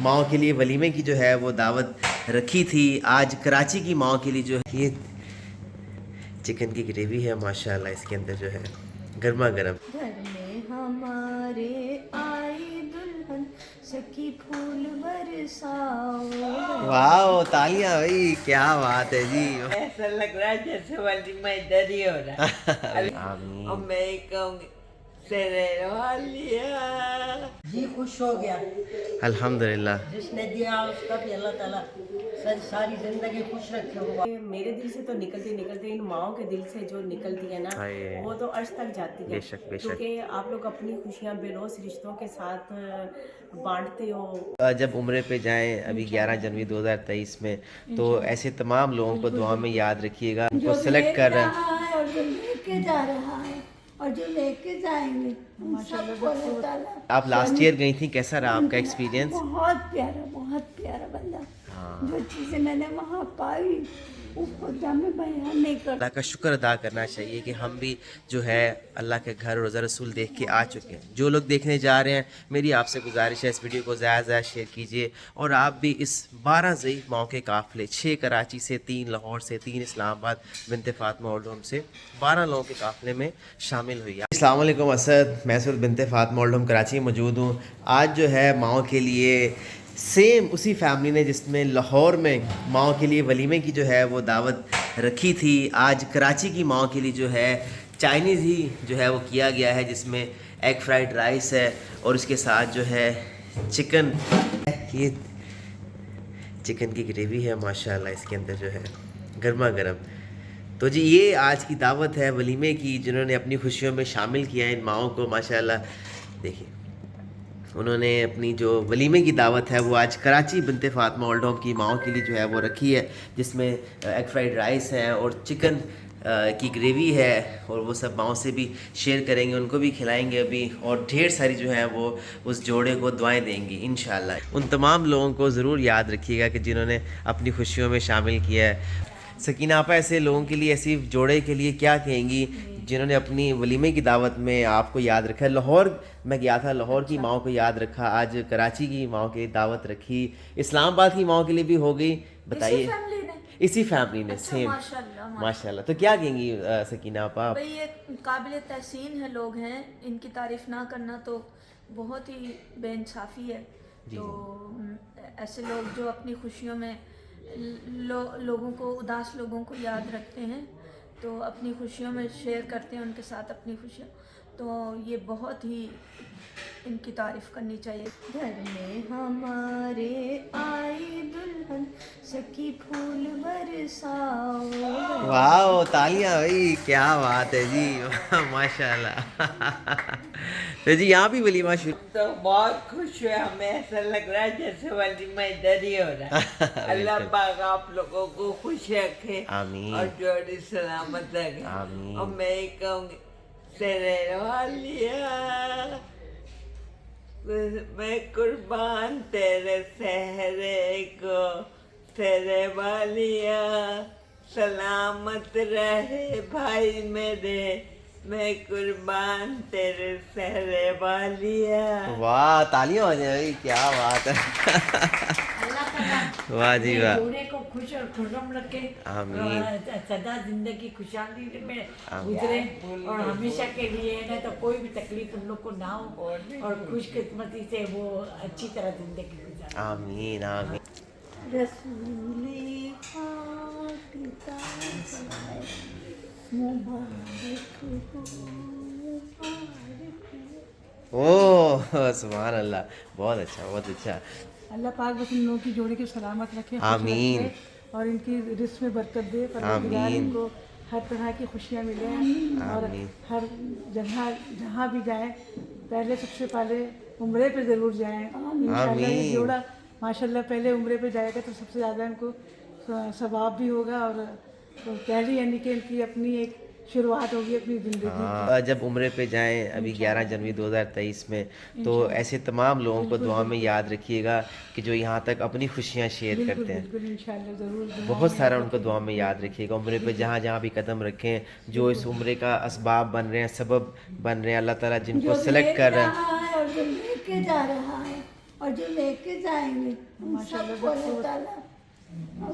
माओ के लिए वलीमे की जो है वो दावत रखी थी। आज कराची की माओ के लिए जो है ये चिकन की ग्रेवी है माशाल्लाह, इसके अंदर जो है गर्मा गर्म। घर में हमारे आई दुल्हन सखी फूल बरसाओ। वाह, तालियां भाई, क्या बात है जी। ऐसा लग रहा है जैसे वलीमा इधर ही हो रहा है। आमीन। और मैं ही कहूँगी तेरे वालिया जी खुश हो गया। अल्हम्दुलिल्लाह। जिसने दिया उसका भी अल्लाह ताला सारी जिंदगी खुश रखे होगा। मेरे दिल से तो निकलती इन माओ के दिल से जो निकलती है ना, हाय। वो तो अर्श तक जाती है। बेशक बेशक। क्योंकि आप लोग अपनी खुशियाँ बेलोस रिश्तों के साथ बांटते हो। जब उम्रे पे जाएं अभी 11 जनवरी 2023 में, तो ऐसे तमाम लोगों को दुआ में याद रखिएगा। उनको सेलेक्ट कर रहे हैं और जो लेके जा रहा है और जो लेके जाएंगे माशाल्लाह। आप लास्ट ईयर गई थी, कैसा रहा आपका एक्सपीरियंस? बहुत प्यारा बंदा। जो चीज़ें मैंने वहाँ पाई उसको मैं बयान नहीं कर। अल्लाह का शुक्र अदा करना चाहिए कि हम भी जो है अल्लाह के घर रोज़ा रसूल देख के आ चुके हैं। जो लोग देखने जा रहे हैं, मेरी आपसे गुजारिश है इस वीडियो को ज़्यादा से ज़्यादा शेयर कीजिए, और आप भी इस 12 ज़ईफ़ माओ के काफ़िले, 6 कराची से, 3 लाहौर से, 3 इस्लामाबाद बिनते फातिमा ओल्ड होम से 12 लोगों के काफ़िले में शामिल हुई। अस्सलाम वालेकुम असद, मैं सूरत बिनते फातिमा ओल्ड होम कराची में मौजूद हूँ। आज जो है माओ के लिए सेम उसी फैमिली ने जिसमें लाहौर में माओ के लिए वलीमे की जो है वो दावत रखी थी, आज कराची की माओ के लिए जो है चाइनीज़ ही जो है वो किया गया है, जिसमें एग फ्राइड राइस है और उसके साथ जो है चिकन, ये चिकन की ग्रेवी है माशाल्लाह, इसके अंदर जो है गर्मा गर्म। तो जी ये आज की दावत है वलीमे की, जिन्होंने अपनी खुशियों में शामिल किया है इन माओ को माशाल्लाह। देखिए उन्होंने अपनी जो वलीमे की दावत है वो आज कराची बिनते फातिमा ओल्ड होम की माओ के लिए जो है वो रखी है, जिसमें एग फ्राइड राइस है और चिकन की ग्रेवी है, और वो सब माओ से भी शेयर करेंगे, उनको भी खिलाएंगे अभी, और ढेर सारी जो है वो उस जोड़े को दुआएं देंगी इंशाल्लाह। उन तमाम लोगों को ज़रूर याद रखिएगा कि जिन्होंने अपनी खुशियों में शामिल किया है। सकीना आपा ऐसे लोगों के लिए, ऐसी जोड़े के लिए क्या कहेंगी जिन्होंने अपनी वलीमे की दावत में आपको याद रखा है? लाहौर मैं गया था, लाहौर की माओ को याद रखा, आज कराची की माओ की दावत रखी, इस्लामाबाद की माओ के लिए भी हो गई। बताइए, इसी फैमिली ने सेम। माशाल्लाह। तो क्या कहेंगी सकीना आपा? भाई ये काबिल तहसीन है, लोग हैं, इनकी तारीफ ना करना तो बहुत ही बेइंसाफ़ी है। तो ऐसे लोग जो अपनी खुशियों में लोगों को, उदास लोगों को याद रखते हैं, तो अपनी खुशियों में शेयर करते हैं उनके साथ अपनी खुशियाँ, तो ये बहुत ही इनकी तारीफ करनी चाहिए। घर में हमारे आई दुल्हन सखी फूल बरसाओ। वाह, तालियां भाई, क्या बात है जी। माशाल्लाह। तो जी यहाँ भी वलीमा शुरू। तो बहुत खुश हुए, हमें ऐसा लग रहा है जैसे वलीमा इधर ही हो रहा है। अल्लाह पाक आप लोगों को खुश रखे, आमीन, और जोड़ी सलामत रखे। आमीन। और मैं ही कहूँगी तेरे वालिया मैं कुर्बान तेरे सहरे को, तेरे वालिया सलामत रहे भाई मेरे, मैं कुर्बान तेरे सहरे वालिया। वाह, तालियां हो जाए भाई, क्या बात है। वाह जी वाह। जोड़े को खुश और खुर्रम रखे, आमीन। सदा जिंदगी खुशहाली में गुजरे, और हमेशा के लिए ना तो कोई भी तकलीफ उन लोग को ना हो, और खुशकिस्मती से वो अच्छी तरह जिंदगी गुजारे। आमीन आमीन। रसूली फातिमा मुबारक हो। ओह सुभान अल्लाह, बहुत अच्छा बहुत अच्छा। अल्लाह पाक बस इन लोगों की जोड़ी को सलामत रखे, खुश आमीन। रखे, और इनकी रिस्क में बरकत दे, परवरदिगार आमीन। इनको हर तरह की खुशियाँ मिले, और आमीन। हर जगह जहाँ भी जाए पहले सबसे पहले उम्रे पे ज़रूर जाएं इंशाल्लाह। ये आमीन। जोड़ा माशाल्लाह पहले उम्रे पे जाएगा तो सबसे ज़्यादा इनको सवाब भी होगा, और तो पहली यानी कि इनकी अपनी एक शुरुआत होगी अपनी ज़िंदगी की। जब उम्रे पे जाएं अभी 11 जनवरी 2023 में, तो ऐसे तमाम लोगों को दुआ में याद रखिएगा कि जो यहाँ तक अपनी खुशियाँ शेयर करते हैं। बिल्कुल इंशाल्लाह ज़रूर। बहुत सारा उनको दुआ में याद रखिएगा। उम्रे पे जहाँ जहाँ भी कदम रखें, जो इस उम्रे का असबाब बन रहे हैं, सबब बन रहे हैं, अल्लाह ताला जिनको सेलेक्ट कर रहा है और जो लेके जा रहा है और जो लेके जाएंगे उन सबको अल्लाह ताला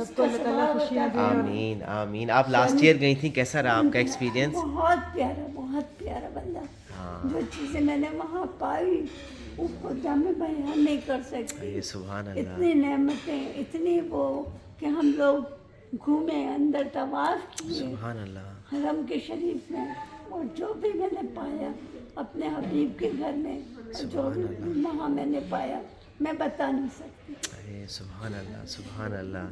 उसका स्वभाव बता दे। आमीन आमीन। आप लास्ट ईयर गई थी, कैसा रहा आपका एक्सपीरियंस? बहुत प्यारा बंदा। जो चीज़ें मैंने वहाँ पाई वो खुदा में बयान नहीं कर सकती। ये सुभान अल्लाह। इतनी नेमतें, इतनी वो कि हम लोग घूमे, अंदर तवाफ किए सुभान अल्लाह। हरम के शरीफ में, और जो भी मैंने पाया अपने हबीब के घर में, जो भी वहाँ मैंने पाया मैं बता नहीं सकती। अरे सुभान अल्लाह सुभान अल्लाह,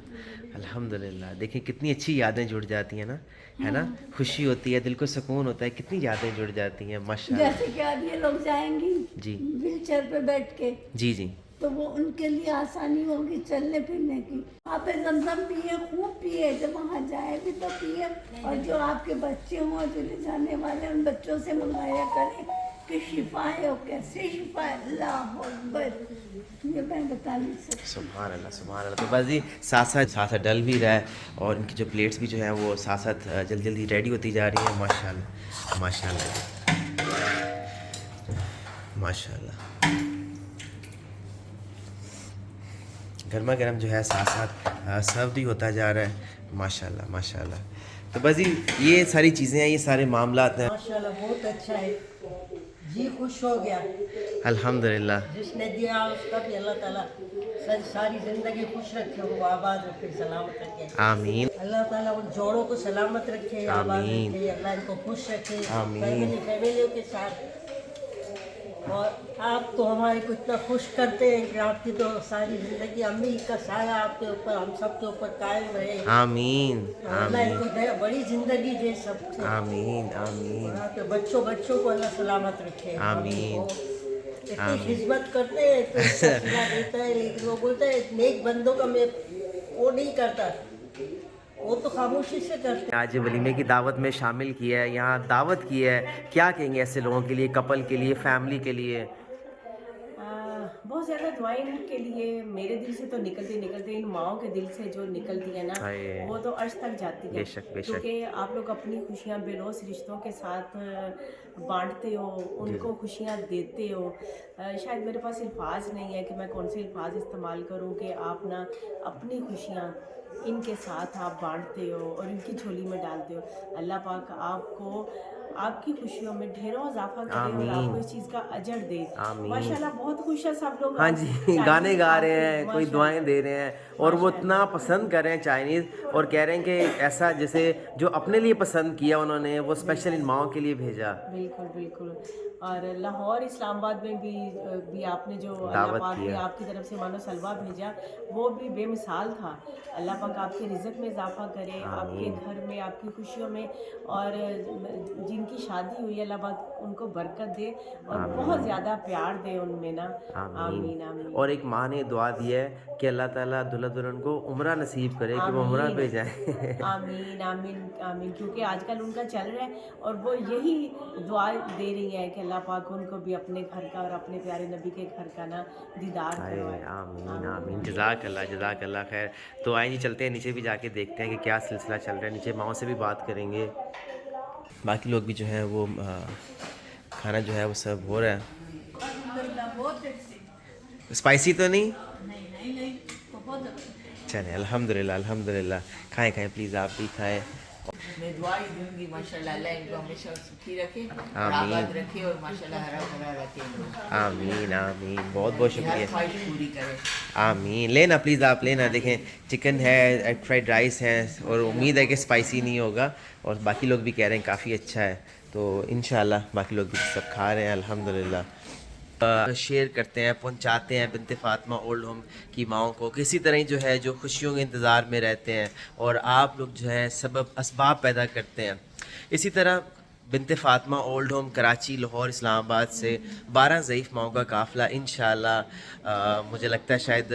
अल्हम्दुलिल्लाह। देखिए कितनी अच्छी यादें जुड़ जाती हैं ना, है ना, खुशी होती है, दिल को सुकून होता है, कितनी यादें जुड़ जाती हैं माशाल्लाह। जैसे कि अब ये लोग जाएंगी जी व्हील चेयर पे बैठ के, जी जी। तो वो उनके लिए आसानी होगी चलने फिरने की। आप जमजम पिए, खूब पिए, जब वहाँ जाए भी तो पिए, और जो आपके बच्चे हों जो ले जाने वाले, उन बच्चों से मंगाया करें कि शिफाएं हो, कैसे शिफाएं, अल्लाह अकबर, ये मैं बता नहीं सकती। सुभान अल्लाह सुभान अल्लाह। तो बस जी साथ साथ डल भी रहा है, और इनकी जो प्लेट्स भी जो है वो साथ साथ जल्दी जल्दी रेडी होती जा रही है। माशाल्लाह माशाल्लाह माशाल्लाह। गर्मा गर्म जो है साथ साथ सर्व भी होता जा रहा है। माशाल्लाह माशाल्लाह। तो बस जी ये सारी चीज़ें हैं, ये सारे मामलात हैं। माशाल्लाह बहुत अच्छा है, जी खुश हो गया। अल्हम्दुलिल्लाह। जिसने दिया उसका भी अल्लाह ताला सारी ज़िंदगी खुश रखे, उनको आबाद रखे, सलामत रखे। आमीन। अल्लाह ताला उन जोड़ों को सलामत रखे, आबाद आमीन। रखे, अल्लाह इनको खुश रखे आमीन। फैमिलियों के साथ। और आप तो हमारे को इतना खुश करते हैं कि आपकी तो सारी ज़िंदगी अम्मी का साया आपके ऊपर, हम सब के ऊपर कायम रहे। आमीन अल्लाह आमीन इनको बड़ी ज़िंदगी दे सबसे। आमीन आमीन आपके बच्चों को अल्लाह सलामत रखे। आमीन। इतनी खिदमत करते हैं तो इसका सिला देता है, लेकिन वो बोलता है नेक बंदों का मैं वो नहीं करता, वो तो खामोशी से करते हैं। आज वलीमे की दावत में शामिल किया है, यहाँ दावत की है, क्या कहेंगे ऐसे लोगों के लिए, कपल के लिए, फैमिली के लिए? बहुत ज़्यादा दुआएं इनके लिए मेरे दिल से तो निकलते इन माओं के दिल से जो निकलती है ना, वो तो अर्श तक जाती है। बेशक बेशक। क्योंकि आप लोग अपनी खुशियाँ बेलोस रिश्तों के साथ बांटते हो, उनको खुशियाँ देते हो। शायद मेरे पास अल्फाज नहीं है कि मैं कौन से अल्फाज इस्तेमाल करूँ कि आप ना अपनी खुशियाँ इनके साथ आप बांटते हो और इनकी झोली में डालते हो। अल्लाह पाक आपको आपकी खुशियों में ढेरों इजाफा करे और आपको इस चीज़ का अजर दे। माशाल्लाह बहुत खुश है सब लोग। हाँ जी, गाने गा रहे हैं, कोई दुआएं दे रहे हैं, और वो इतना पसंद कर रहे हैं चाइनीज़, और कह रहे हैं कि ऐसा जैसे जो अपने लिए पसंद किया उन्होंने, वो स्पेशल इन माओं के लिए भेजा। बिल्कुल बिल्कुल। और लाहौर इस्लामाबाद में भी आपने जो दावत अल्लाह पाक ने किया। आपकी तरफ से मानो सलवा भेजा, वो भी बेमिसाल था। अल्लाह पाक आपके रिज़्क़ में इजाफा करे, आपके घर में, आपकी खुशियों में, और जिनकी शादी हुई है अल्लाह पाक उनको बरकत दे और बहुत ज़्यादा प्यार दे उनमें ना। आमीन आमीन। और एक माँ ने दुआ दी है कि अल्लाह ताला दुल्हा दुल्हन को उम्रा नसीब करे, कि वो उम्रा पे जाए। आमीन आमीन आमीन। क्योंकि आजकल उनका चल रहा है और वो यही दुआ दे रही है कि अल्लाह पाक उनको भी अपने घर का और अपने प्यारे नबी के घर का ना दीदार करवाए। आमीन आमीन। जज़ाक अल्लाह खैर। तो आइए जी चलते हैं नीचे भी जाके देखते हैं कि क्या सिलसिला चल रहा है, नीचे माओ से भी बात करेंगे, बाकी लोग भी जो है वो खाना जो है वो सब हो रहा है। स्पाइसी तो नहीं? चले अल्हम्दुलिल्लाह अल्हम्दुलिल्लाह। खाएं खाएं प्लीज़, आप भी खाएं। मैं दुआ ही दूंगी माशाल्लाह अल्लाह इनको हमेशा सुखी रखे और आमीन। आबाद रखे और माशाल्लाह हरा भरा रखे इनको। आमीन आमीन। बहुत बहुत हर शुक्रिया। ख्वाहिश पूरी करे। आमीन। लेना प्लीज़, आप लेना। देखें चिकन है, एग फ्राइड राइस है, और उम्मीद है कि स्पाइसी नहीं होगा, और बाकी लोग भी कह रहे हैं काफ़ी अच्छा है, तो इंशाल्लाह बाकी लोग भी सब खा रहे हैं अल्हम्दुलिल्लाह। शेयर करते हैं, पहुंचाते हैं बिनते फ़ातिमा ओल्ड होम की माओं को, किसी तरह जो है जो खुशियों के इंतज़ार में रहते हैं, और आप लोग जो है सबब असबाब पैदा करते हैं। इसी तरह बिनते फ़ातिमा ओल्ड होम कराची, लाहौर, इस्लामाबाद से 12 ज़ईफ़ माओं का काफ़िला इंशाअल्लाह मुझे लगता है शायद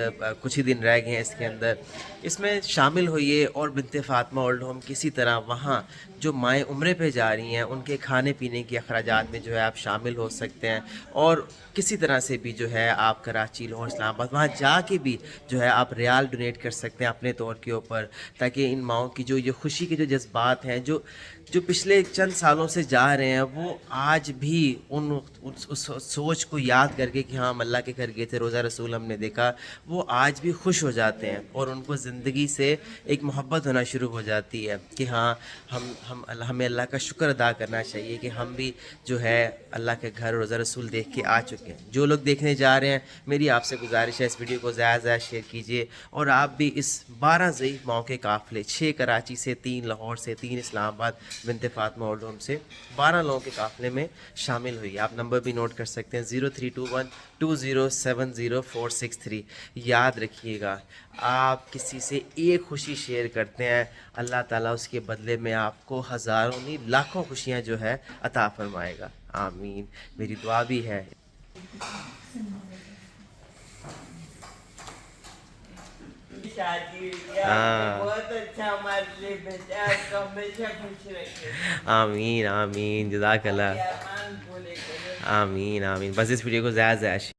कुछ ही दिन रह गए हैं इसके अंदर, इसमें शामिल होइए और बिनते फ़ातिमा ओल्ड होम किसी तरह वहाँ جو مائیں عمرے پہ جا رہی ہیں ان کے کھانے پینے کے اخراجات میں جو ہے آپ شامل ہو سکتے ہیں، اور کسی طرح سے بھی جو ہے آپ کراچی، لاہور، اسلام آباد وہاں جا کے بھی جو ہے آپ ریال ڈونیٹ کر سکتے ہیں اپنے طور کے اوپر، تاکہ ان ماؤں کی جو یہ خوشی کے جو جذبات ہیں جو پچھلے چند سالوں سے جا رہے ہیں، وہ آج بھی اس سوچ کو یاد کر کے کہ ہاں ہم اللہ کے گھر گئے تھے، روزہ رسول ہم نے دیکھا، وہ آج بھی خوش ہو جاتے ہیں اور ان کو زندگی سے ایک محبت ہونا شروع ہو جاتی ہے کہ ہاں ہمیں اللہ کا شکر ادا کرنا چاہیے کہ ہم بھی جو ہے اللہ کے گھر روزہ رسول دیکھ کے آ چکے ہیں۔ جو لوگ دیکھنے جا رہے ہیں، میری آپ سے گزارش ہے اس ویڈیو کو زیادہ سے زیادہ شیئر کیجیے، اور آپ بھی اس 12 ضعیف ماؤں کے قافلے، 6 کراچی سے، 3 لاہور سے، 3 اسلام آباد بنت فاطمہ اولڈ ہوم سے، 12 لوگوں کے قافلے میں شامل ہوئی۔ آپ نمبر بھی نوٹ کر سکتے ہیں 0321207046 یاد رکھیے گا، آپ کسی سے ایک خوشی شیئر کرتے ہیں، اللہ تعالیٰ اس کے بدلے میں آپ کو ہزاروں نہیں لاکھوں خوشیاں جو ہے عطا فرمائے گا۔ آمین، میری دعا بھی ہے۔ شادی ہوئی ہے، آپ نے بہت اچھا ہمارے لیے بھیجا، آپ کو ہمیشہ خوش رکھے، آمین آمین، جزاک اللہ، ارمان پورے کرے۔ آمین آمین۔ بس اس ویڈیو کو زیادہ سے زیادہ